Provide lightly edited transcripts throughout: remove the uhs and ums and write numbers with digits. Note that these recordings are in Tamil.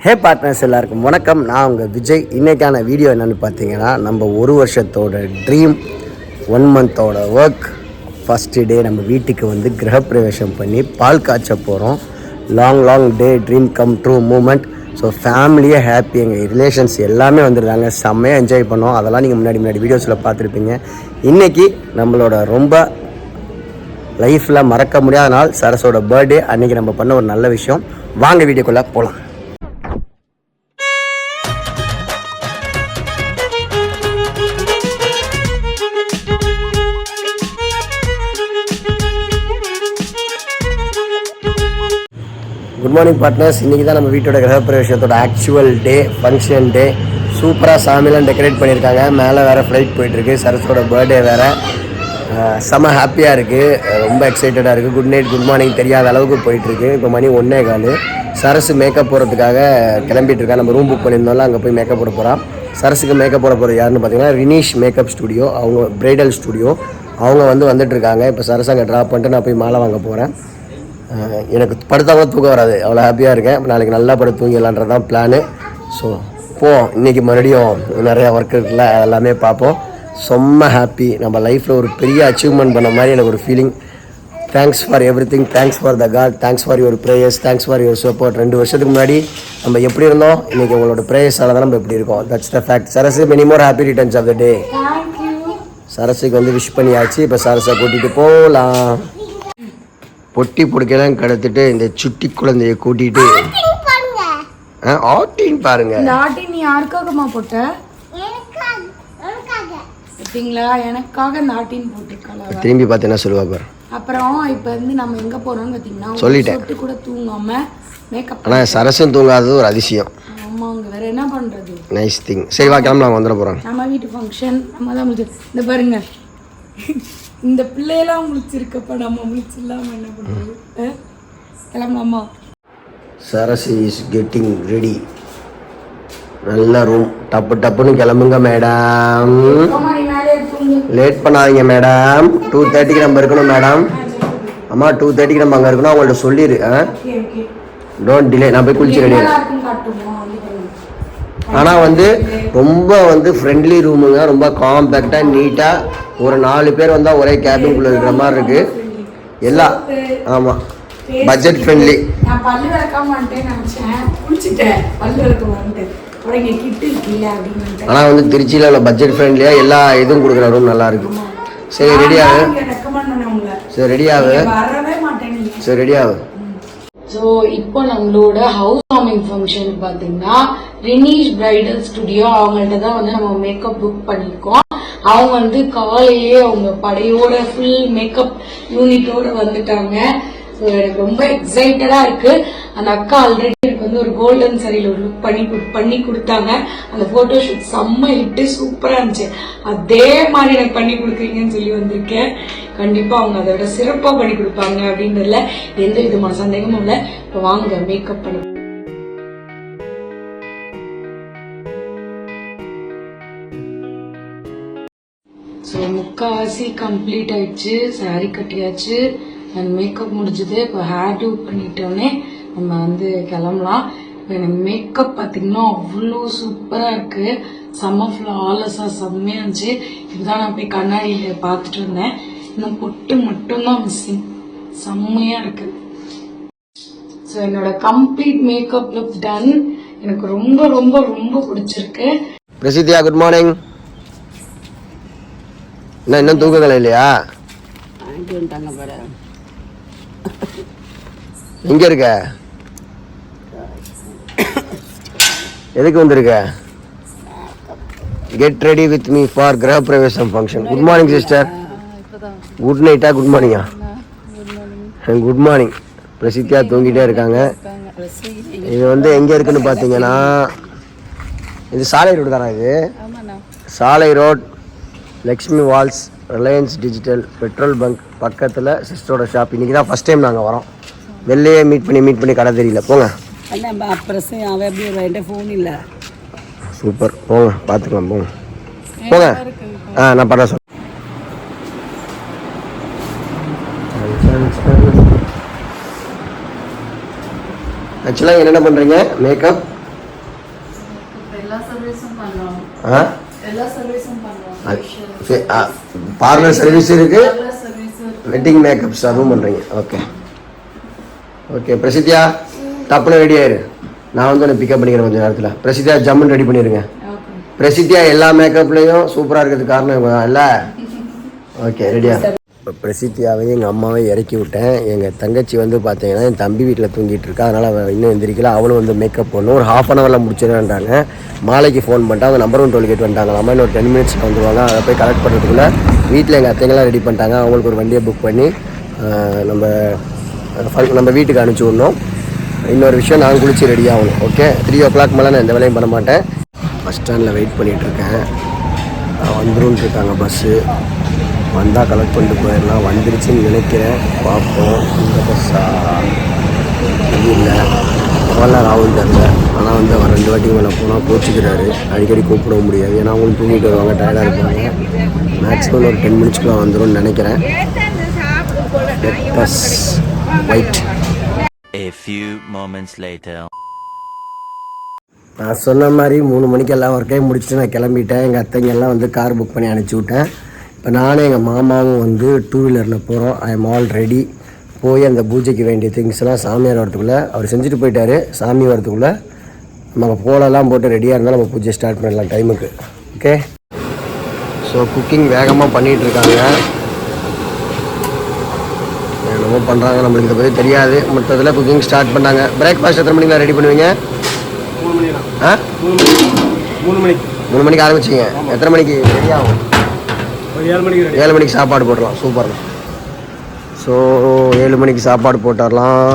ஹே பார்ட்னர்ஸ் எல்லாருக்கும் வணக்கம். நான் உங்கள் விஜய். இன்றைக்கான வீடியோ என்னென்னு பார்த்தீங்கன்னா, நம்ம ஒரு வருஷத்தோட ட்ரீம் 1 மந்தோட ஒர்க் ஃபஸ்ட்டு டே நம்ம வீட்டுக்கு வந்து கிரகப்பிரவேசம் பண்ணி பால் காய்ச்ச போகிறோம். Long day dream come true moment. So ஃபேமிலியே ஹாப்பி, எங்கள் ரிலேஷன்ஸ் எல்லாமே வந்துருந்தாங்க. செம்மையாக என்ஜாய் பண்ணோம். அதெல்லாம் நீங்கள் முன்னாடி வீடியோஸில் பார்த்துருப்பீங்க. இன்றைக்கி நம்மளோட ரொம்ப லைஃப்பில் மறக்க முடியாத நாள், சரஸோட பர்த்டே. அன்றைக்கி நம்ம பண்ண ஒரு நல்ல விஷயம். வாங்க வீடியோக்குள்ளே போகலாம். Good morning partners. இன்றைக்கி தான் நம்ம வீட்டோட கிரகப்பிரவேசத்தோட ஆக்சுவல் டே, ஃபங்க்ஷன் டே. சூப்பராக சாமிலாம் டெக்கரேட் பண்ணியிருக்காங்க. மேலே வேறு ஃப்ளைட் போயிட்டுருக்கு. சரஸோட பர்த்டே வேறு. செம்ம ஹாப்பியாக இருக்குது, ரொம்ப எக்ஸைட்டடாக இருக்குது. குட் நைட் குட் மார்னிங் தெரியாத அளவுக்கு போயிட்டுருக்கு. இப்போ மணி 1:15. சரஸு மேக்கப் போடுறதுக்காக கிளம்பிட்டு இருக்கா. நம்ம ரூம் புக் பண்ணியிருந்தோம்ல, அங்கே போய் மேக்கப் போட போகிறான். சரஸுக்கு மேக்கப் போட போகிறது யாருன்னு பார்த்தீங்கன்னா ரினீஷ் மேக்கப் ஸ்டுடியோ, அவங்க பிரைடல் ஸ்டுடியோ. அவங்க வந்துட்டுருக்காங்க. இப்போ சரஸ் அங்கே ட்ராப் பண்ணிட்டு நான் போய் மாலை வாங்க போகிறேன். எனக்கு படுத்தாமல் தூக்கம் வராது, அவ்வளோ ஹாப்பியாக இருக்கேன். நாளைக்கு நல்லா படுத்து தூங்கிடலான்றது தான் பிளானு. ஸோ இன்றைக்கி மறுபடியும் நிறையா ஒர்க் இருக்குல்ல, எல்லாமே பார்ப்போம். செம்ம ஹாப்பி. நம்ம லைஃப்பில் ஒரு பெரிய அச்சீவ்மெண்ட் பண்ண மாதிரி எனக்கு ஒரு feeling. Thanks for everything. Thanks for the God. Thanks for your prayers. Thanks for your support. 2 வருஷத்துக்கு முன்னாடி நம்ம எப்படி இருந்தோம், இன்றைக்கி உங்களோட ப்ரேயர்ஸால் தான் நம்ம எப்படி இருக்கோம். That's the fact. Saras many more happy returns of the day. சரஸுக்கு விஷ் பண்ணியாச்சு. இப்போ சரஸை கூட்டிகிட்டு போகலாம். பொட்டி பிடிக்கலாம் கடத்திட்டு இந்த சுட்டி குழந்தைய கூட்டிகிட்டு ஆட்டின் பாருங்க. நீ யாருக்காகமா போட்ட? பார்த்தீங்களா, எனக்காக இந்த ஆட்டின் போட்டிருக்காங்க. திரும்பி பார்த்து என்ன சொல்லுவா பாரு. அப்புறம் இப்போ நம்ம எங்கே போகிறோம்னு பார்த்தீங்கன்னா, சொல்லிட்டேன் கூட தூங்காம மேக்கப். ஆனால் சரஸும் தூங்காதது ஒரு அதிசயம். ஆமாங்க, வேற என்ன பண்ணுறது. Nice thing. சரி வா கிளம்பலாம், வந்துட போகிறோம். நம்ம வீட்டு ஃபங்க்ஷன் நம்ம தான் முடிச்சு. இந்த பாருங்க, இந்த பிள்ளையெல்லாம் முடிச்சிருக்கப்ப நம்ம முடிச்சிடலாம என்ன பண்ணுறது. கிளம்பலாமா? சரஸ் இஸ் கெட்டிங் ரெடி. நல்ல ரூம். டப்புன்னு கிளம்புங்க மேடம். லேட் பண்ணாதீங்க மேடம். 2:30க்கு நம்ம இருக்கணும் மேடம். அம்மா 2:30க்கு நம்ம அங்கே இருக்கணும். அவங்கள்ட்ட சொல்லிடு. Don't delay. நான் போய் குளிச்சு ரெடி. ஆனால் ரொம்ப ஃப்ரெண்ட்லி ரூமுங்க. ரொம்ப காம்பேக்டாக நீட்டாக. ஒரு 4 பேர் வந்தால் ஒரே கேபின்குள்ளே இருக்கிற மாதிரி இருக்குது எல்லாம். ஆமாம், பட்ஜெட் ஃப்ரெண்ட்லி. நான் பல்லு விளக்காம வந்துட்டேன்னு நினச்சேன், குளிச்சுட்டேன். பல்லு விளக்க வந்துட்டேன். ஆனால் திருச்சியில் உள்ள பட்ஜெட் ஃப்ரெண்ட்லியாக எல்லா இதுவும் கொடுக்குற ரூம் நல்லா இருக்கு. சரி ரெடியாகு. சரி ரெடியாகு. ஸோ இப்போ நம்மளோட ஹவுஸ் வார்மிங் ஃபங்க்ஷன் பார்த்தீங்கன்னா ரினீஷ் பிரைடல் ஸ்டுடியோ, அவங்கள்ட்ட தான் நம்ம மேக்கப் புக் பண்ணியிருக்கோம். அவங்க காலையே அவங்க படையோட ஃபுல் மேக்கப் யூனிட்டோட வந்துட்டாங்க. ஸோ எனக்கு ரொம்ப எக்ஸைட்டடா இருக்கு. அந்த அக்கா ஆல்ரெடி எனக்கு ஒரு கோல்டன் சாரியில் ஒரு லுக் பண்ணி கொடுத்தாங்க. அந்த போட்டோ ஷூட் செம்ம ஹிட்டு, சூப்பரா இருந்துச்சு. அதே மாதிரி எனக்கு பண்ணி கொடுக்குறீங்கன்னு சொல்லி வந்திருக்கேன். கண்டிப்பா அவங்க அதை விட சிறப்பா பண்ணி கொடுப்பாங்க அப்படின்றதுல எந்த விதமான சந்தேகமும் இல்லை. இப்போ வாங்க மேக்கப் பண்ணி. ஸோ முக்காவாசி கம்ப்ளீட் ஆயிடுச்சு. சாரி கட்டியாச்சு அண்ட் மேக்கப் முடிஞ்சது. இப்போ ஹேர் டூ பண்ணிட்டோன்னே நம்ம கிளம்பலாம். இப்போ எனக்கு மேக்கப் பார்த்தீங்கன்னா அவ்வளோ சூப்பராக இருக்கு. செம்ம ஃப்ளாலஸாக செம்மையாக இருந்துச்சு. இதுதான் நான் போய் கண்ணாடியில் பார்த்துட்டு வந்தேன். இன்னும் பொட்டு மட்டும்தான் மிஸ்ஸிங். செம்மையாக இருக்கு. ஸோ என்னோட கம்ப்ளீட் மேக்கப் லுக் டன். எனக்கு ரொம்ப ரொம்ப ரொம்ப பிடிச்சிருக்கு. Prasithya, good morning. இன்னும் தூக்கங்கள் இல்லையா? எங்க இருக்க? எதுக்கு வந்திருக்க? Get ready with me for கிரகப்பிரவேசம் function. Good morning sister. Good நைட்டா குட் மார்னிங்கா? Good morning. பிரசித்தியா தூங்கிட்டே இருக்காங்க. இது எங்க இருக்குன்னு பார்த்தீங்கன்னா, இது சாலை ரோடு தானே? இது சாலை ரோட், லக்ஷ்மி வால்ஸ், ரிலையன்ஸ் டிஜிட்டல், பெட்ரோல் பங்க் பக்கத்தில் சிஸ்டரோட ஷாப். இன்றைக்கி தான் ஃபஸ்ட் டைம் நாங்கள் வரோம். வெளியே மீட் பண்ணி கடை தெரியல. போங்க. சூப்பர், போங்க பார்த்துக்கலாம். போங்க. நான் பண்ண சொல்ல. ஆக்சுவலாக என்னென்ன பண்ணுறீங்க? மேக்கப் பார்லர் சர்வீஸ் இருக்கு, வெட்டிங் மேக்கப்ஸ் அதுவும் பண்ணுறீங்க. Okay okay. பிரசித்தியா டப்புன்னு ரெடி ஆயிரு, நான் வந்து உன்னை பிக்கப் பண்ணிக்கிறேன் கொஞ்சம் நேரத்தில். பிரசித்தியா ஜம்முன்னு ரெடி பண்ணிடுங்க. பிரசித்தியா எல்லா மேக்கப்லேயும் சூப்பராக இருக்கிறதுக்கு காரணம் இவங்க தான் இல்லை? ஓகே ரெடியா. இப்போ பிரசித்தியாவையும் எங்கள் அம்மாவையும் இறக்கி விட்டேன். எங்கள் தங்கச்சி வந்து பார்த்தீங்கன்னா என் தம்பி வீட்டில் தூங்கிட்டு இருக்கா, அதனால் அவள் இன்னும் எந்திரிக்கல. அவளும் வந்து மேக்கப் பண்ணணும், ஒரு ½ அன் ஹவரில் முடிச்சிடறாங்க. மாலைக்கு ஃபோன் பண்ணிட்டு அவங்க நம்பர் 1 டோல்கேட் வந்துட்டாங்க. அம்மா இன்னும் ஒரு 10 மினிட்ஸில் வந்துடுவாங்க. அதை போய் கலெக்ட் பண்ணுறதுக்குள்ளே வீட்டில் எங்கள் அத்தைங்கெல்லாம் ரெடி பண்ணிட்டாங்க. அவங்களுக்கு ஒரு வண்டியை புக் பண்ணி நம்ம வீட்டுக்கு அனுப்பிச்சி விடணும். இன்னொரு விஷயம், நான் குளிச்சு ரெடி ஆகணும். ஓகே 3 o'clock மேலே நான் எந்த வேலையும் பண்ண மாட்டேன். பஸ் ஸ்டாண்டில் வெயிட் பண்ணிகிட்ருக்கேன். வந்துருன்னு இருக்காங்க பஸ்ஸு, வந்தால் கலெக்ட் பண்ணிட்டு போயிடலாம். வந்துருச்சுன்னு நினைக்கிறேன், பார்ப்போம். இந்த பஸ்ஸா இல்லை, எவ்வளோ ராகுல் தெரில. ஆனால் வந்து அவர் 2 வாட்டி மேலே போனால் கோச்சிக்கிறாரு, அடிக்கடி கூப்பிட முடியாது. ஏன்னா அவங்களும் தூங்கிட்டு வருவாங்க, டயர்டாக இருப்பாங்க. மேக்ஸிமம் ஒரு 10 மினிட்ஸ்க்குள்ளே வந்துடும் நினைக்கிறேன். Bus wait. A few moments later. நான் சொன்ன மாதிரி 3 மணிக்கு எல்லாம் ஒர்க்கையும் முடிச்சுட்டு நான் கிளம்பிட்டேன். எங்கள் அத்தைங்கெல்லாம் வந்து கார் புக் பண்ணி அனுப்பிச்சி விட்டேன். இப்போ நானும் எங்கள் மாமாவும் வந்து 2 வீலரில் போகிறோம். I am all ready. போய் அந்த பூஜைக்கு வேண்டிய திங்ஸ்லாம் சாமியார் வரத்துக்குள்ளே அவர் செஞ்சுட்டு போயிட்டார். சாமி வரத்துக்குள்ளே நம்ம கோலெல்லாம் போட்டு ரெடியாக இருந்தால் நம்ம பூஜை ஸ்டார்ட் பண்ணலாம் டைமுக்கு. ஓகே. ஸோ குக்கிங் வேகமாக பண்ணிகிட்ருக்காங்க. என்னமோ பண்ணுறாங்க, நம்மளுக்கு இதை பற்றி தெரியாது. மொத்தத்தில் குக்கிங் ஸ்டார்ட் பண்ணாங்க. பிரேக்ஃபாஸ்ட் எத்தனை மணிக்கெலாம் ரெடி பண்ணுவீங்க? 3 மணிக்கு. ஆ 3 மணிக்கு ஆரம்பிச்சிங்க. எத்தனை மணிக்கு ரெடி ஆகும்? 7 மணிக்கு சாப்பாடு போட்டுடலாம். சூப்பர். ஸோ 7 மணிக்கு சாப்பாடு போட்டுடலாம்.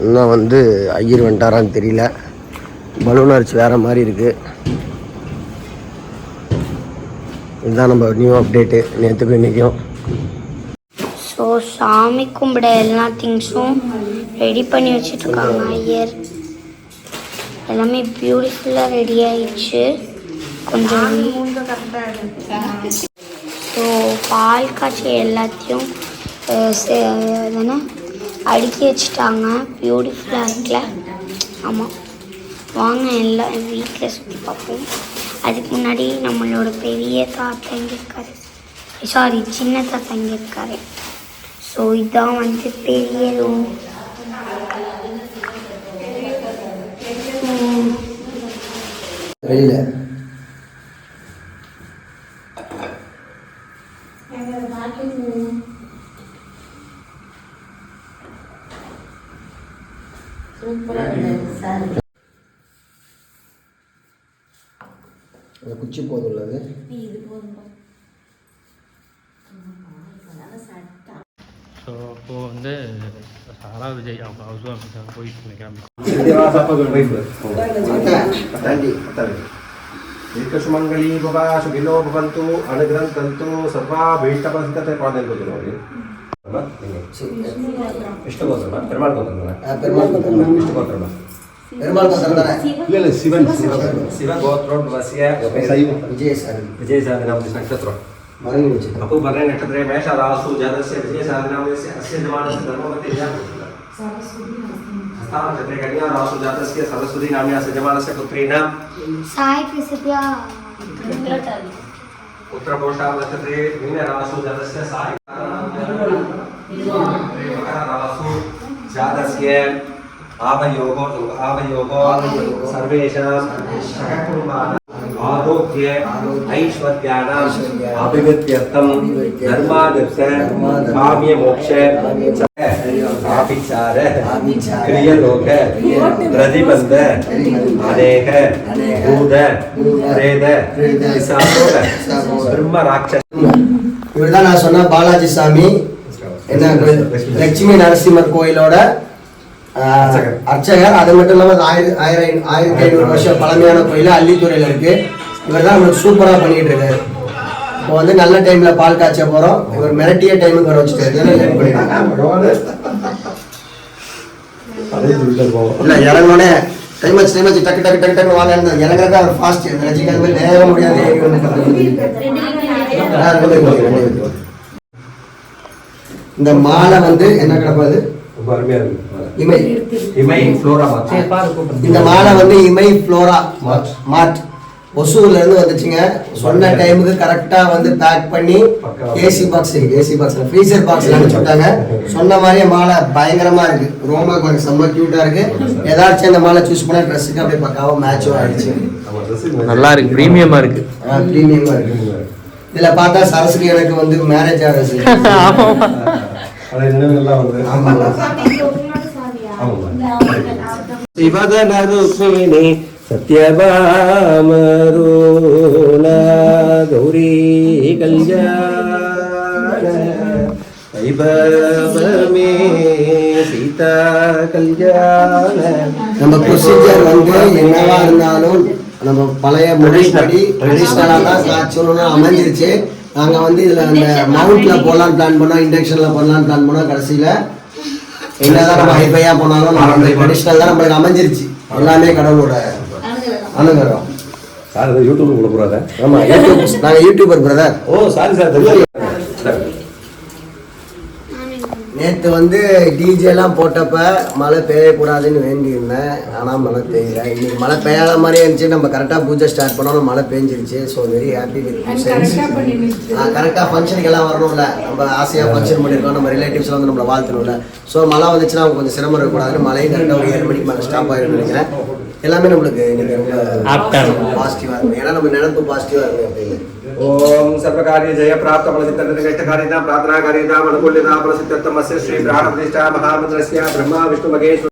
இன்னும் வந்து ஐயர் வந்துட்டாரான்னு தெரியல. பலூன் அரிச்சு வேறு மாதிரி இருக்குது. இதுதான் நம்ம நியூ அப்டேட்டு நேற்றுக்கும் இன்றைக்கும். ஸோ சாமி கும்பிட எல்லா திங்ஸும் ரெடி பண்ணி வச்சுட்ருக்காங்க ஐயர். எல்லாமே பியூட்டிஃபுல்லாக ரெடி ஆயிடுச்சு. கொஞ்சம் ஸோ பால் காய்ச்சி எல்லாத்தையும் தானே அடுக்கி வச்சுட்டாங்க. பியூட்டிஃபுல்லாக இருக்குல்ல? ஆமாம், வாங்க எல்லாம் வீட்டில் சுற்றி பார்ப்போம். அதுக்கு முன்னாடி நம்மளோட பெரிய தாத்தா இங்கே இருக்காரு, சாரி சின்ன தாத்தா இங்கே இருக்காரு. ஸோ இதான் வந்து பெரிய ரூம். வெளியில் குச்சி போதும் உள்ளது. ஸோ அப்போது வந்து சாரா விஜய் அவங்க ஹவுஸ் வார்மிங் போயிட்டு நினைக்கிறேன். ಏಕಸುಮಂಗಲಿ ಭವ ಸುಖಿನೋ ಭವಂತು ಅನುಗ್ರಂಥಂತು ಸರ್ವಾ ಭೀಷ್ಟಪರಿಸ್ಥಿತಿ ಪಾದೆಂಬುದು ನೋಡಿ ಎಷ್ಟು ಗೋತ್ರಮ್ಮ? ಪೆರುಮಾಳ್ ಗೋತ್ರಮ್ಮ? ಎಷ್ಟು ಗೋತ್ರಮ್ಮ? ಇಲ್ಲ ಶಿವನ್ ಶಿವ ಗೋತ್ರೋದ್ವಸ್ಯ ವಿಜಯ ಸಾಧನಾಮ ನಕ್ಷತ್ರ ಅಪು ಬರ್ರೆ ನಕ್ಷತ್ರ ಮೇಷ ರಾಸು ಜಾತಸ್ಯ ವಿಜಯ ಸಾಧನಾಮಸ್ಯ ಅಸ್ಯ ಜಮಾನಸ್ಯ ಧರ್ಮವತಿ हस्तानक्षत्रे कन्या रासु जातस्य सरस्वती नाम्नस्य जमानस्य पुत्रेण साई प्रसिद्धिया उत्तरपोषा नक्षत्रे मीन रासु जातस्य साई रासु जातस्य आवयोगो सर्वेषां सककुटुम्बानां आरोग्य ऐश्वर्याणां अभिवृद्ध्यर्थं धर्मादर्श काम्य मोक्ष आभिचार क्रियलोक प्रतिबंध अनेक भूत प्रेत पिशाचोक ब्रह्म राक्षस. இவர்தான் நான் சொன்ன பாலாஜி சாமி. என்ன லட்சுமி நரசிம்மர் கோயிலோட அர்ச்சகர். அது மட்டும் இல்லாமல் 1500 வருஷம் பழமையான கோயில் அள்ளித்துறையில் இருக்கு. இவர் தான் நம்மளுக்கு சூப்பராக பண்ணிட்டு இருக்காரு. இப்போ வந்து நல்ல டைம்ல பால் காய்ச்ச போறோம். இவர் மிரட்டிய டைமுக்கு வர வச்சுட்டாரு. இல்ல இறங்கோடனே டைம் வச்சு டக்கு டக்கு டக்கு டக்கு வாங்க இறங்குறதா அவர் ஃபாஸ்ட். ரஜினிகாந்த் மாதிரி நேர முடியாது. இந்த மாலை வந்து என்ன கிடப்பாது? இமை இமை ஃப்ளோரா மார்ட். இந்த மாலை வந்து இமை ஃப்ளோரா மார்ட் ஒசூர்ல இருந்து வந்துச்சுங்க. சொன்ன டைமுக்கு கரெக்டா வந்து பேக் பண்ணி ஏசி பாக்ஸ் ஃப்ரீசர் பாக்ஸ்ல அனுப்பிச்சுட்டாங்க. சொன்ன மாதிரியே மாலை பயங்கரமா இருக்கு. ரொம்ப கொஞ்சம் செம்ம கியூட்டா இருக்கு. ஏதாச்சும் அந்த மாலை சூஸ் பண்ண ட்ரெஸ்ஸுக்கு அப்படியே பக்காவா மேட்சும் ஆயிடுச்சு. நல்லா இருக்கு, ப்ரீமியமா இருக்கு. ப்ரீமியமா இருக்கு. இதுல பார்த்தா சரஸ்வதி எனக்கு வந்து மேரேஜ் ஆகுது. சிவதன ருக்மிணி சத்யபாமருண கௌரி கல்யாண வைபவமே சீதா கல்யாண. நம்ம ப்ரொசீஜர் வந்து என்னவா இருந்தாலும் நம்ம பழைய முறைப்படி ட்ரெடிஷ்னலாக தான் காய்ச்சணும்னு அமைஞ்சிருச்சு. நாங்கள் வந்து இதில் அந்த மவுண்ட்ல போகலான்னு பிளான் பண்ணோம், இண்டக்ஷன்ல போடலான்னு பிளான் பண்ணோம். கடைசியில் என்னதான் நம்ம ஹைஃபையாக போனாலும் நம்ம ட்ரெடிஷ்னல் தான் நம்மளுக்கு அமைஞ்சிருச்சு. எல்லாமே கடவுளோட அனுகிரகம். சார் யூடியூப் உள்ள போறாங்க. ஆமா, யூடியூப் நாங்கள் யூடியூபர் பிரதர். ஓ சாரி சார், தெரியும். நேற்று வந்து டிஜேலாம் போட்டப்ப மழை பெய்யக்கூடாதுன்னு வேண்டியிருந்தேன். ஆனால் மழை பெய்யல. இன்னைக்கு மழை பெய்யாத மாதிரியே இருந்துச்சு. நம்ம கரெக்டாக பூஜை ஸ்டார்ட் பண்ணோம், மழை பெஞ்சிருச்சு. ஸோ வெரி ஹாப்பி வித் கரெக்டாக ஃபங்க்ஷனுக்கு எல்லாம் வரணும்ல. நம்ம ஆசையாக ஃபங்க்ஷன் பண்ணியிருக்கோம், நம்ம ரிலேட்டிவ்ஸ்லாம் வந்து நம்மளை வாழ்த்தணும்ல. ஸோ மழை வந்துச்சுன்னா அவங்க கொஞ்சம் சிரமம் இருக்கக்கூடாதுன்னு மழையும் கரெக்டாக ஒரு 7 மணிக்கு மேலே ஸ்டாப் ஆகிடும் நினைக்கிறேன். எல்லாமே நம்மளுக்கு இன்னைக்கு ரொம்ப பாசிட்டிவாக இருக்கும். ஏன்னா நம்ம நினைப்பு பாசிட்டிவாக இருக்கும் அப்படின்னு. ओम सर्वकार्य जय प्राप्त फलसिद्धकारिता प्रार्थना कारिता अनुकूल्यता प्रसिद्धतमस्य श्री प्राण प्रतिष्ठा महामंत्रस्य ब्रह्मा विष्णु महेश्वर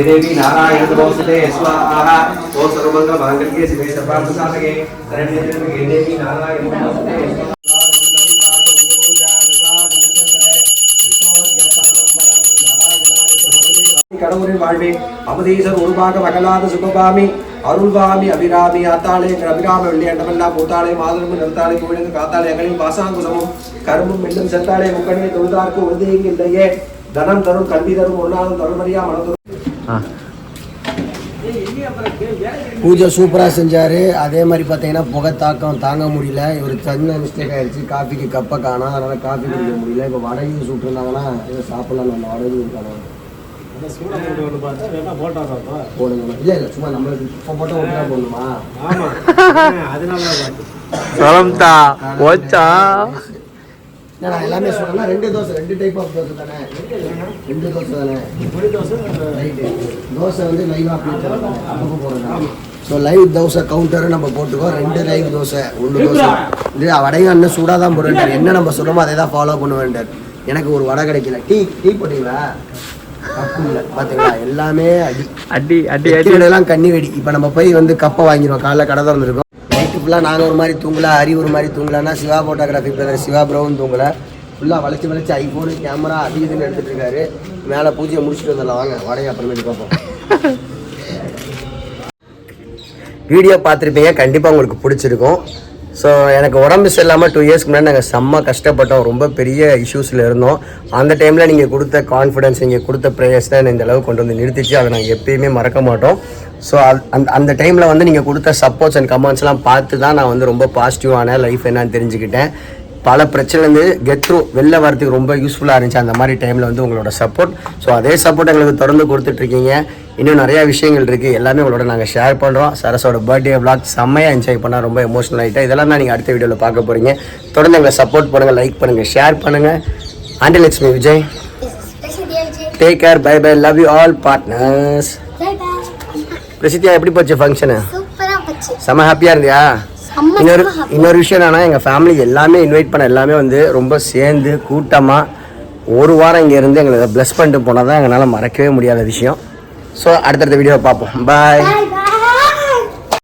देवी नारायण नमोस्तुते स्वाहा ओम सर्वमंगल मांगल्ये शिवे सर्वार्थ साधके शरण्ये देवी नारायण नमोस्तुते கடவுளின் வாழ்வே அவதீசர் உருவாக வகலாத சுகபாமி அருள்வாமி அபிராமி ஆத்தாளே அபிராம வெள்ளியண்டமல்லா பூத்தாளே மாதரும் நிறுத்தாளே கோவிலுக்கு காத்தாளே அகலின் பாசாங்குசமும் கரும்பும் மெல்லும் செத்தாளே முக்கணியை தொழுதார்க்கு உறுதியங்கு இல்லையே தனம் தரும் கல்வி தரும் ஒரு நாளும் தருமறியா மனதரும். பூஜை சூப்பராக செஞ்சார். அதே மாதிரி பார்த்தீங்கன்னா புகை தாக்கம் தாங்க முடியல. இவர் சின்ன மிஸ்டேக் ஆகிடுச்சு. காஃபிக்கு கப்பை காணும், அதனால் காஃபி குடிக்க முடியல. இப்போ வடகையும் சுட்டுருந்தாங்கன்னா இதை சாப்பிட்லாம். நம்ம வடகையும் காணும் போடுங்க. இல்லை இல்லை, சும்மா நம்மளுக்கு இப்போ போட்டால் ஒன்றா போடணுமா? நான் எல்லாமே சொன்னேன்னா 2 தோசை, 2 டைப் ஆஃப் தோசை தானே. 2 தோசை தானே. ரைட்டு, தோசை வந்து லைவாக அப்பப்போ போடுறோம். ஸோ லைவ் தோசை கவுண்டரை நம்ம போட்டுக்கோம். 2 லைவ் தோசை, 1 தோசை. இது வடையும் அண்ணன் சூடாக தான் போடுவேன். என்ன நம்ம சொல்கிறோமோ அதை தான் ஃபாலோ பண்ணுவேன். எனக்கு ஒரு வடை கிடைக்கல. டீ போட்டிங்களா? கப்பு இல்லை பார்த்தீங்களா? எல்லாமே அடி எல்லாம் கண்ணி வெடி. இப்போ நம்ம போய் வந்து கப்பை வாங்கிடுவோம். காலைல கடை திறந்துருக்கோம். நைட்டு ஃபுல்லாக நாங்கள் ஒரு மாதிரி தூங்கலை, ஹரி ஒரு மாதிரி தூங்கலைன்னா சிவா ஃபோட்டோகிராஃபி பிரதர் சிவா ப்ரோவும் தூங்கலை. ஃபுல்லாக வளைச்சி ஐஃபோனு கேமரா அது இதுன்னு எடுத்துகிட்டு இருக்காரு. மேலே பூஜையை முடிச்சுட்டு வந்துடலாம். வாங்க வடையை அப்புறமேட்டு பார்ப்போம். வீடியோ பார்த்துருப்பீங்க, கண்டிப்பாக உங்களுக்கு பிடிச்சிருக்கும். ஸோ எனக்கு உடம்பு சரியில்லாமல் 2 இயர்ஸ்க்கு முன்னாடி நாங்கள் செம்ம கஷ்டப்பட்டோம். ரொம்ப பெரிய இஷ்யூஸில் இருந்தோம். அந்த டைமில் நீங்கள் கொடுத்த கான்ஃபிடன்ஸ், நீங்கள் கொடுத்த ப்ரேயர்ஸ் தான் இந்த அளவுக்கு கொண்டு வந்து நிறுத்திச்சு. அதை நாங்கள் எப்பயுமே மறக்க மாட்டோம். ஸோ அந்த டைமில் வந்து நீங்கள் கொடுத்த சப்போர்ட்ஸ் அண்ட் கமெண்ட்ஸ்லாம் பார்த்து தான் நான் வந்து ரொம்ப பாசிட்டிவான லைஃப் என்னன்னு தெரிஞ்சுக்கிட்டேன். பல பிரச்சனைலேருந்து கெட் த்ரூ வெளில வரதுக்கு ரொம்ப யூஸ்ஃபுல்லாக இருந்துச்சு அந்த மாதிரி டைமில் வந்து உங்களோட சப்போர்ட். ஸோ அதே சப்போர்ட் எங்களுக்கு தொடர்ந்து கொடுத்துட்ருக்கீங்க. இன்னும் நிறையா விஷயங்கள் இருக்குது, எல்லாமே உங்களோட நாங்கள் ஷேர் பண்ணுறோம். சரஸோட பர்த்டே விளாக் செம்மையாக என்ஜாய் பண்ணால் ரொம்ப எமோஷனல் ஆகிட்டேன். இதெல்லாம் தான் நீங்கள் அடுத்த வீடியோவில் பார்க்க போகிறீங்க. தொடர்ந்து எங்களை சப்போர்ட் பண்ணுங்கள், லைக் பண்ணுங்கள், ஷேர் பண்ணுங்கள். Until it's me Vijay. Take care, bye bye, love you all partners. Prasithya, எப்படி போச்சு ஃபங்க்ஷனு? செம்ம ஹாப்பியாக இருந்தியா? இன்னொரு விஷயம் என்னன்னா, எங்கள் ஃபேமிலி எல்லாமே இன்வைட் பண்ண எல்லாமே வந்து ரொம்ப சேர்ந்து கூட்டமாக 1 வாரம் இங்கே இருந்து எங்களை ப்ளஸ் பண்ணிட்டு போனால் தான் எங்களால் மறக்கவே முடியாத விஷயம். ஸோ அடுத்தடுத்த வீடியோவை பார்ப்போம். பாய்.